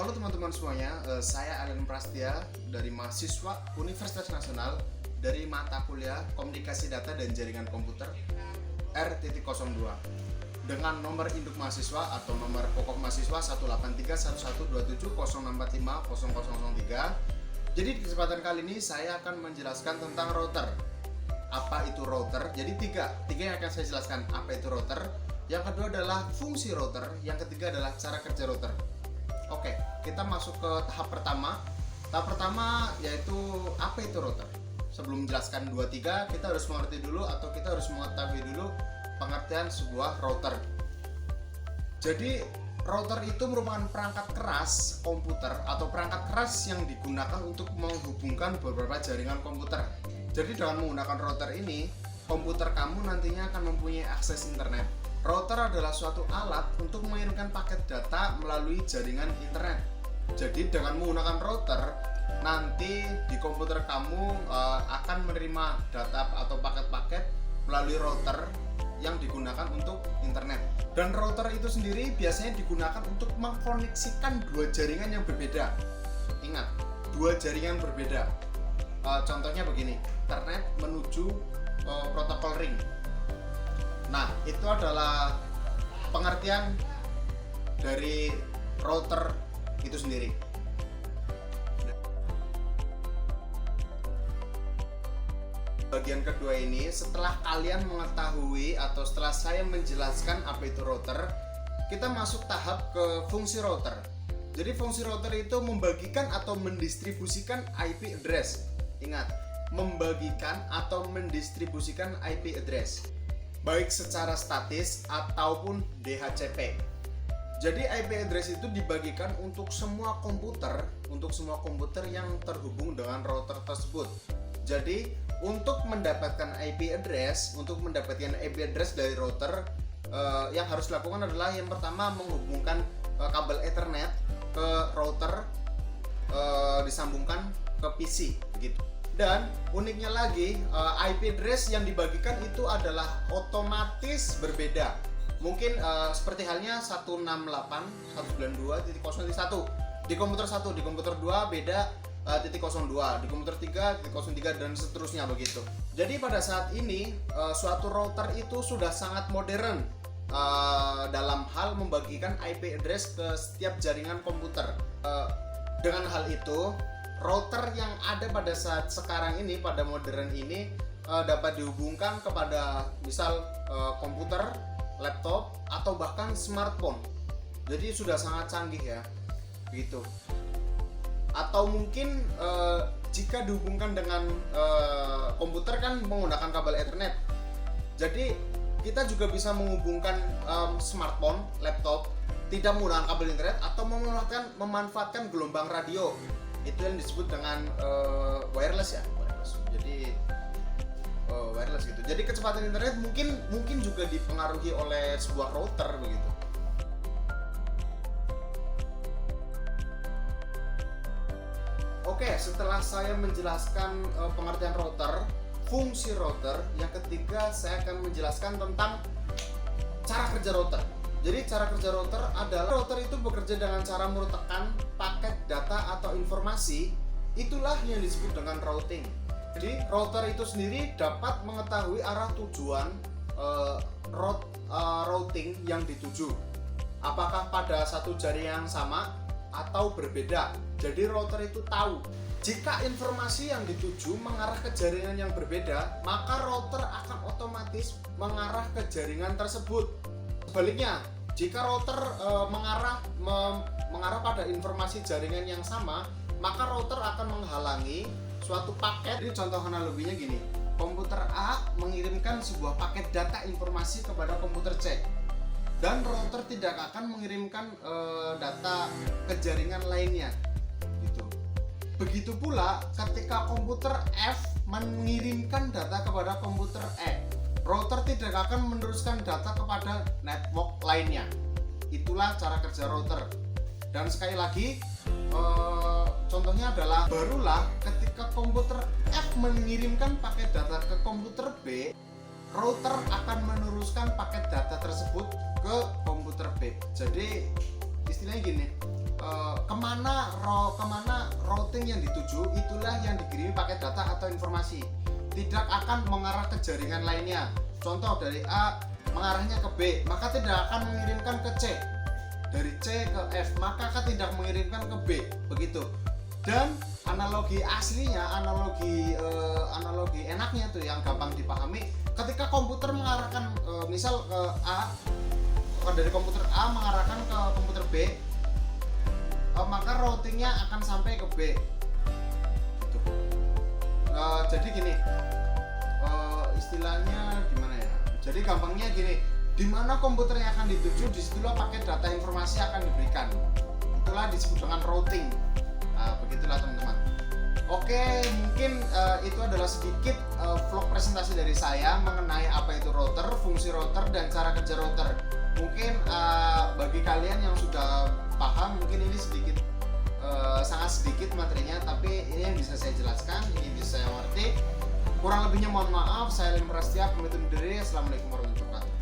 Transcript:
Halo teman-teman semuanya, saya Alan Prastia dari mahasiswa Universitas Nasional dari mata kuliah Komunikasi Data dan Jaringan Komputer R.02 dengan nomor induk mahasiswa atau nomor pokok mahasiswa 183112706450003. Jadi di kesempatan kali ini saya akan menjelaskan tentang router. Apa itu router? Jadi tiga yang akan saya jelaskan. Apa itu router? Yang kedua adalah fungsi router. Yang ketiga adalah cara kerja router. Oke, kita masuk ke tahap pertama. Tahap pertama yaitu apa itu router. Sebelum menjelaskan 2-3, kita harus mengerti dulu atau kita harus mengetahui dulu pengertian sebuah router. Jadi router itu merupakan perangkat keras komputer atau perangkat keras yang digunakan untuk menghubungkan beberapa jaringan komputer. Jadi dengan menggunakan router ini, komputer kamu nantinya akan mempunyai akses internet. Router adalah suatu alat untuk mengirimkan paket data melalui jaringan internet. Jadi dengan menggunakan router, nanti di komputer kamu akan menerima data atau paket-paket melalui router yang digunakan untuk internet. Dan router itu sendiri biasanya digunakan untuk mengkoneksikan dua jaringan yang berbeda. Ingat, dua jaringan berbeda. Contohnya begini, internet menuju protokol ring. Nah, itu adalah pengertian dari router itu sendiri. Bagian kedua ini, setelah kalian mengetahui atau setelah saya menjelaskan apa itu router, kita masuk tahap ke fungsi router. Jadi fungsi router itu membagikan atau mendistribusikan IP address. Ingat, membagikan atau mendistribusikan IP address, baik secara statis ataupun DHCP. Jadi IP address itu dibagikan untuk semua komputer yang terhubung dengan router tersebut. Jadi untuk mendapatkan IP address dari router, yang harus dilakukan adalah yang pertama menghubungkan kabel Ethernet ke router, disambungkan ke PC begitu. Dan uniknya lagi, IP address yang dibagikan itu adalah otomatis berbeda. Mungkin seperti halnya 168.192.0.1 di komputer 1, di komputer 2 beda .02, di komputer 3 .03 dan seterusnya begitu. Jadi pada saat ini suatu router itu sudah sangat modern dalam hal membagikan IP address ke setiap jaringan komputer. Dengan hal itu, router yang ada pada saat sekarang ini, pada modern ini, dapat dihubungkan kepada misal komputer, laptop, atau bahkan smartphone. Jadi sudah sangat canggih ya, begitu. Atau mungkin jika dihubungkan dengan komputer kan menggunakan kabel Ethernet. Jadi kita juga bisa menghubungkan smartphone, laptop tidak menggunakan kabel internet atau memanfaatkan gelombang radio. Itu yang disebut dengan wireless ya, jadi wireless gitu. Jadi kecepatan internet mungkin juga dipengaruhi oleh sebuah router begitu. Oke, setelah saya menjelaskan pengertian router, fungsi router, yang ketiga saya akan menjelaskan tentang cara kerja router. Jadi cara kerja router adalah router itu bekerja dengan cara merutakkan paket data atau informasi. Itulah yang disebut dengan routing. Jadi router itu sendiri dapat mengetahui arah tujuan routing yang dituju. Apakah pada satu jaringan yang sama atau berbeda. Jadi router itu tahu jika informasi yang dituju mengarah ke jaringan yang berbeda, maka router akan otomatis mengarah ke jaringan tersebut. Sebaliknya, jika router mengarah pada informasi jaringan yang sama, maka router akan menghalangi suatu paket. Jadi contoh analoginya gini, komputer A mengirimkan sebuah paket data informasi kepada komputer C, dan router tidak akan mengirimkan data ke jaringan lainnya. Gitu. Begitu pula ketika komputer F mengirimkan data kepada komputer E, router tidak akan meneruskan data kepada network lainnya. Itulah cara kerja router. Dan sekali lagi, contohnya adalah barulah ketika komputer F mengirimkan paket data ke komputer B, router akan meneruskan paket data tersebut ke komputer B. Jadi istilahnya gini, kemana routing yang dituju itulah yang dikirimi paket data atau informasi, tidak akan mengarah ke jaringan lainnya. Contoh, dari A mengarahnya ke B, maka tidak akan mengirimkan ke C, dari C ke F maka akan tidak mengirimkan ke B, begitu. Dan analogi aslinya, analogi enaknya tuh yang gampang dipahami, ketika komputer mengarahkan misal ke A, dari komputer A mengarahkan ke komputer B, maka routingnya akan sampai ke B gitu. Jadi gini, istilahnya gimana ya, jadi gampangnya gini, di mana komputer yang akan dituju, disitulah paket data informasi akan diberikan, itulah disebut dengan routing. Begitulah teman-teman. Oke, mungkin itu adalah sedikit vlog presentasi dari saya mengenai apa itu router, fungsi router, dan cara kerja router. Mungkin bagi kalian yang sudah paham, mungkin ini sedikit, sangat sedikit materinya, tapi ini yang bisa saya jelaskan, ini bisa saya mengerti. Kurang lebihnya mohon maaf. Saya Lim Prastia, pamit undur diri. Assalamualaikum warahmatullahi wabarakatuh.